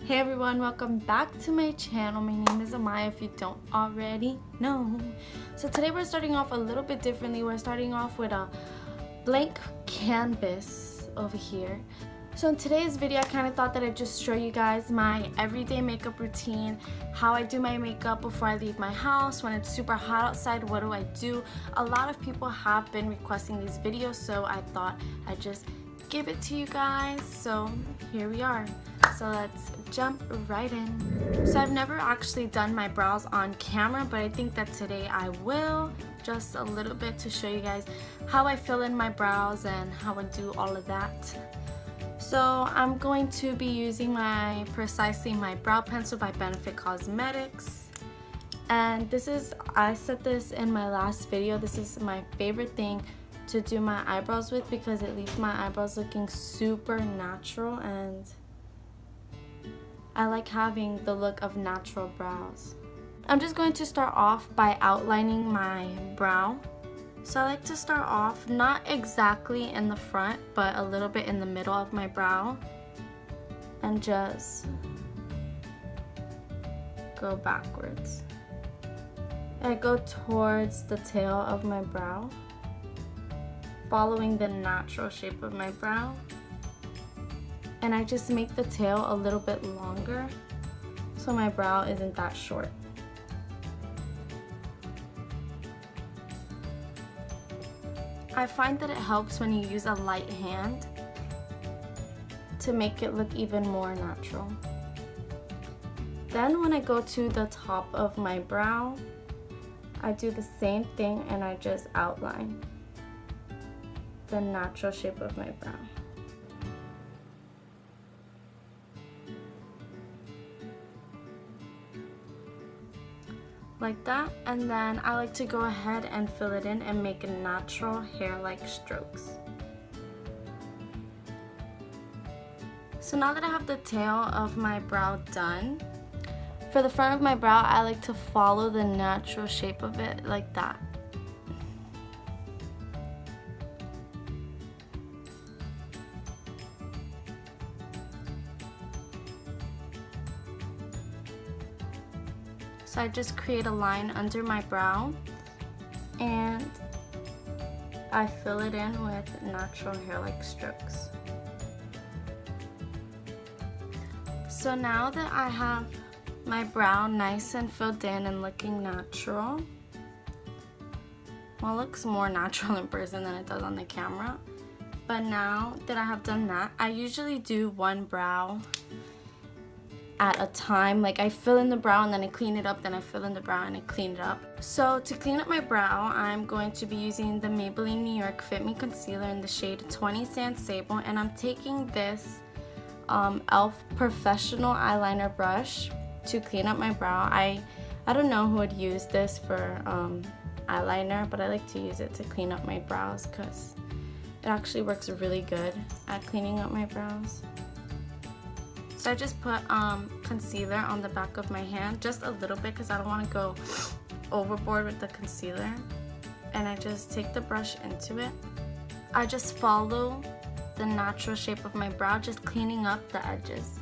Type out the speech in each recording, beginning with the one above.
Hey everyone, welcome back to my channel. My name is Amaya if you don't already know. So today we're starting off a little bit differently. We're starting off with a blank canvas over here. So in today's video I kind of thought that I'd just show you guys my everyday makeup routine, how I do my makeup before I leave my house. When it's super hot outside, what do I do? A lot of people have been requesting these videos, so I thought I'd just give it to you guys. So here we are. So let's jump right in. So I've never actually done my brows on camera, but I think that today I will, just a little bit to show you guys how I fill in my brows and how I do all of that. So I'm going to be using Precisely My Brow Pencil by Benefit Cosmetics. And this is, I said this in my last video, this is my favorite thing to do my eyebrows with because it leaves my eyebrows looking super natural, and I like having the look of natural brows. I'm just going to start off by outlining my brow. So I like to start off not exactly in the front, but a little bit in the middle of my brow, and just go backwards. I go towards the tail of my brow, following the natural shape of my brow, and I just make the tail a little bit longer so my brow isn't that short. I find that it helps when you use a light hand to make it look even more natural. Then when I go to the top of my brow, I do the same thing and I just outline the natural shape of my brow. Like that, and then I like to go ahead and fill it in and make natural hair-like strokes. So now that I have the tail of my brow done, for the front of my brow I like to follow the natural shape of it like that. So I just create a line under my brow and I fill it in with natural hair-like strokes. So now that I have my brow nice and filled in and looking natural, well, it looks more natural in person than it does on the camera, but now that I have done that, I usually do one brow at a time. Like I fill in the brow and then I clean it up, then I fill in the brow and I clean it up. So to clean up my brow, I'm going to be using the Maybelline New York Fit Me Concealer in the shade 20 Sand Sable, and I'm taking this e.l.f. Professional Eyeliner Brush to clean up my brow. I don't know who would use this for eyeliner, but I like to use it to clean up my brows because it actually works really good at cleaning up my brows. So I just put concealer on the back of my hand, just a little bit because I don't want to go overboard with the concealer. And I just take the brush into it. I just follow the natural shape of my brow, just cleaning up the edges.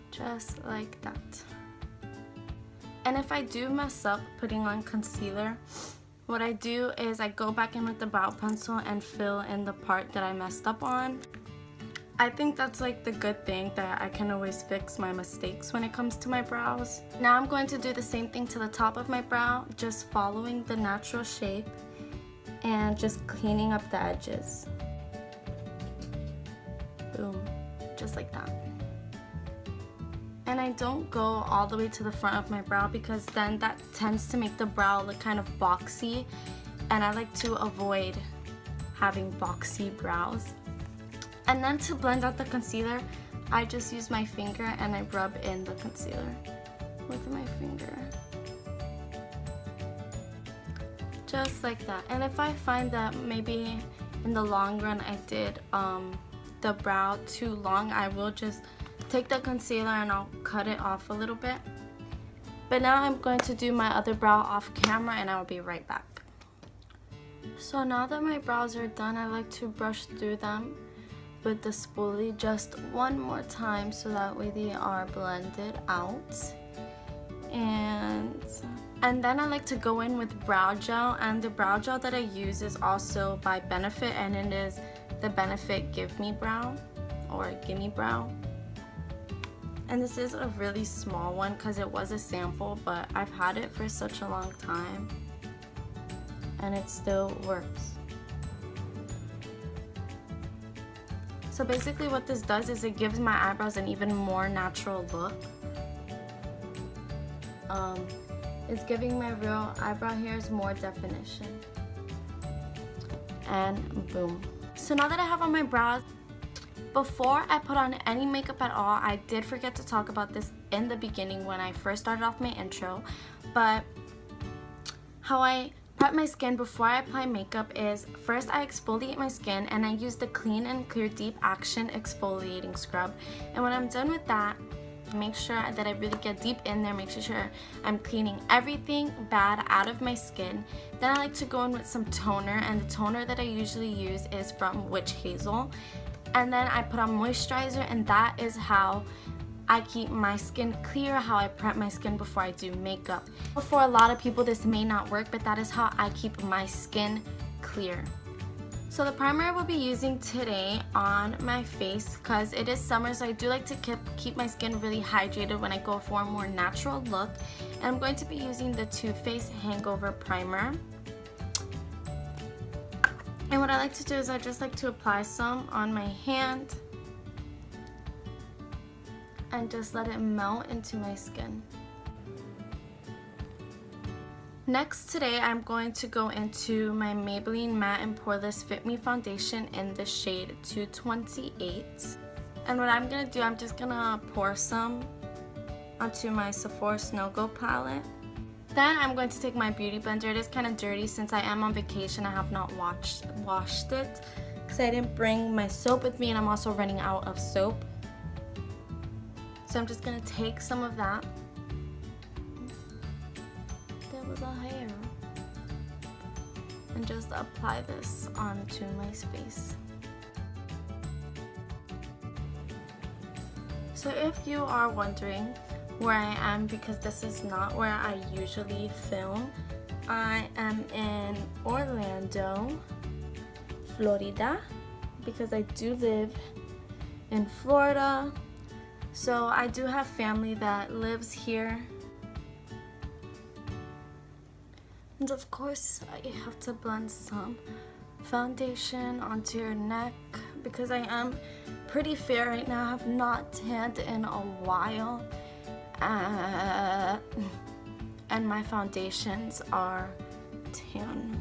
Just like that. And if I do mess up putting on concealer, what I do is I go back in with the brow pencil and fill in the part that I messed up on. I think that's like the good thing, that I can always fix my mistakes when it comes to my brows. Now I'm going to do the same thing to the top of my brow, just following the natural shape and just cleaning up the edges. Boom, just like that. And I don't go all the way to the front of my brow because then that tends to make the brow look kind of boxy, and I like to avoid having boxy brows. And then to blend out the concealer, I just use my finger and I rub in the concealer with my finger. Just like that. And if I find that maybe in the long run I did the brow too long, I will just take the concealer and I'll cut it off a little bit. But now I'm going to do my other brow off camera and I will be right back. So now that my brows are done, I like to brush through them with the spoolie just one more time so that way they are blended out. And then I like to go in with brow gel, and the brow gel that I use is also by Benefit, and it is the Benefit Give Me Brow or Gimme Brow. And this is a really small one because it was a sample, but I've had it for such a long time and it still works. So basically what this does is it gives my eyebrows an even more natural look. It's giving my real eyebrow hairs more definition. And boom. So now that I have on my brows, before I put on any makeup at all, I did forget to talk about this in the beginning when I first started off my intro, but how I prep my skin before I apply makeup is first I exfoliate my skin and I use the Clean and Clear Deep Action Exfoliating Scrub. And when I'm done with that, make sure that I really get deep in there, make sure I'm cleaning everything bad out of my skin. Then I like to go in with some toner, and the toner that I usually use is from Witch Hazel. And then I put on moisturizer, and that is how I keep my skin clear, how I prep my skin before I do makeup. For a lot of people this may not work, but that is how I keep my skin clear. So the primer I will be using today on my face, because it is summer, so I do like to keep my skin really hydrated when I go for a more natural look. And I'm going to be using the Too Faced Hangover Primer. And what I like to do is I just like to apply some on my hand and just let it melt into my skin. Next today I'm going to go into my Maybelline Matte and Poreless Fit Me Foundation in the shade 228. And what I'm going to do, I'm just going to pour some onto my Sephora Snow Glow palette. Then I'm going to take my beauty blender. It is kind of dirty since I am on vacation. I have not washed it because I didn't bring my soap with me, and I'm also running out of soap. So I'm just going to take some of that. There was a hair. And just apply this onto my face. So if you are wondering where I am, because this is not where I usually film, I am in Orlando, Florida, because I do live in Florida. So I do have family that lives here. And of course I have to blend some foundation onto your neck because I am pretty fair right now. I have not tanned in a while. And my foundations are tan.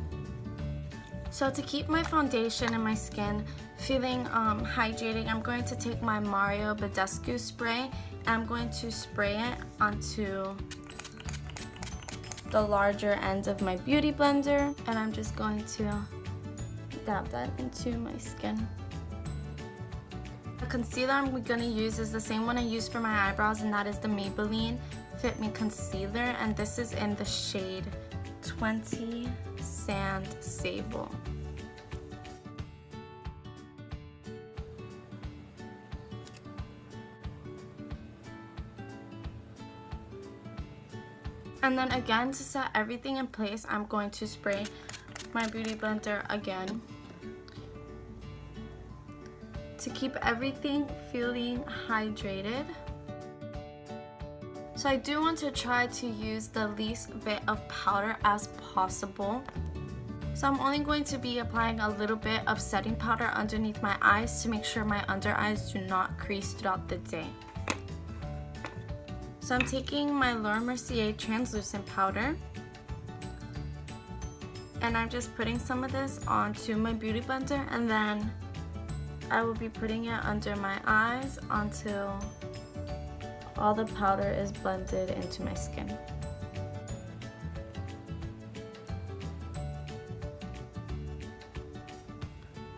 So to keep my foundation and my skin feeling hydrating, I'm going to take my Mario Badescu spray and I'm going to spray it onto the larger ends of my beauty blender, and I'm just going to dab that into my skin. The concealer I'm going to use is the same one I use for my eyebrows, and that is the Maybelline Fit Me Concealer, and this is in the shade 20 Sand Sable. And then again, to set everything in place, I'm going to spray my beauty blender again to keep everything feeling hydrated. So I do want to try to use the least bit of powder as possible. So I'm only going to be applying a little bit of setting powder underneath my eyes to make sure my under eyes do not crease throughout the day. So I'm taking my Mercier translucent powder and I'm just putting some of this onto my beauty blender, and then I will be putting it under my eyes until all the powder is blended into my skin.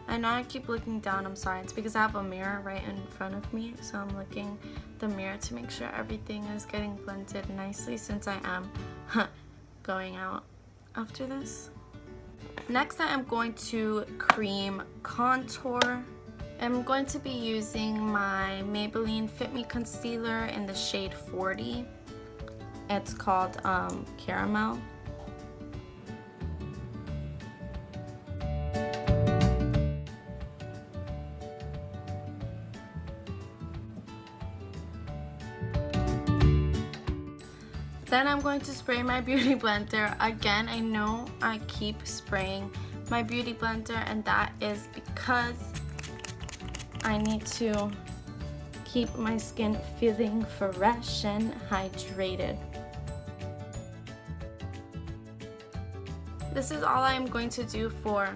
I know I keep looking down, I'm sorry. It's because I have a mirror right in front of me, so I'm looking the mirror to make sure everything is getting blended nicely since I am going out after this. Next, I am going to cream contour. I'm going to be using my Maybelline Fit Me Concealer in the shade 40. It's called Caramel. Then I'm going to spray my beauty blender. Again, I know I keep spraying my beauty blender, and that is because I need to keep my skin feeling fresh and hydrated. This is all I'm going to do for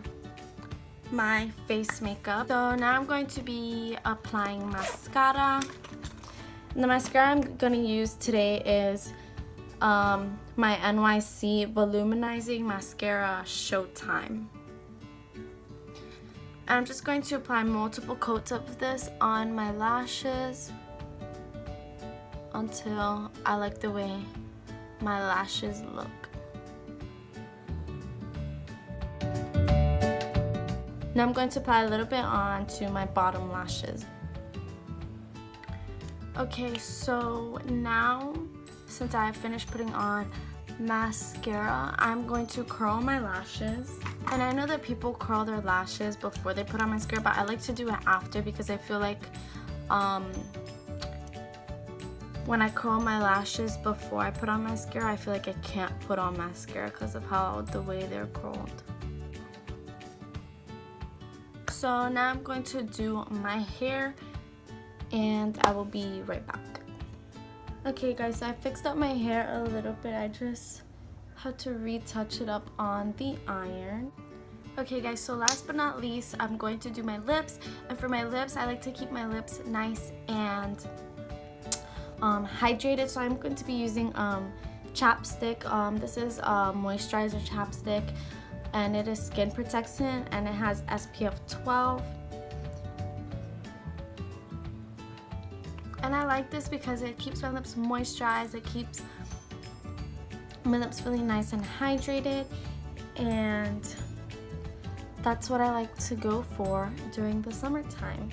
my face makeup. So now I'm going to be applying mascara. And the mascara I'm going to use today is my NYC Volumizing Mascara Showtime. I'm just going to apply multiple coats of this on my lashes until I like the way my lashes look. Now I'm going to apply a little bit onto my bottom lashes. Okay, so now since I have finished putting on mascara, I'm going to curl my lashes. And I know that people curl their lashes before they put on mascara, but I like to do it after because I feel like when I curl my lashes before I put on mascara, I feel like I can't put on mascara because of how the way they're curled. So now I'm going to do my hair and I will be right back. Okay guys, so I fixed up my hair a little bit. I just had to retouch it up on the iron. Okay guys, so last but not least, I'm going to do my lips. And for my lips, I like to keep my lips nice and hydrated. So I'm going to be using ChapStick. This is a moisturizer chapstick, and it is skin protectant, and it has SPF 12. And I like this because it keeps my lips moisturized, it keeps my lips feeling nice and hydrated, and that's what I like to go for during the summertime.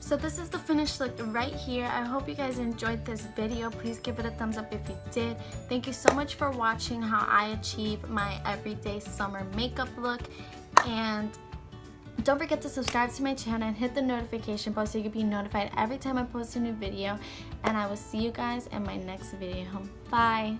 So this is the finished look right here. I hope you guys enjoyed this video. Please give it a thumbs up if you did. Thank you so much for watching how I achieve my everyday summer makeup look, and don't forget to subscribe to my channel and hit the notification bell so you can be notified every time I post a new video. And I will see you guys in my next video. Bye!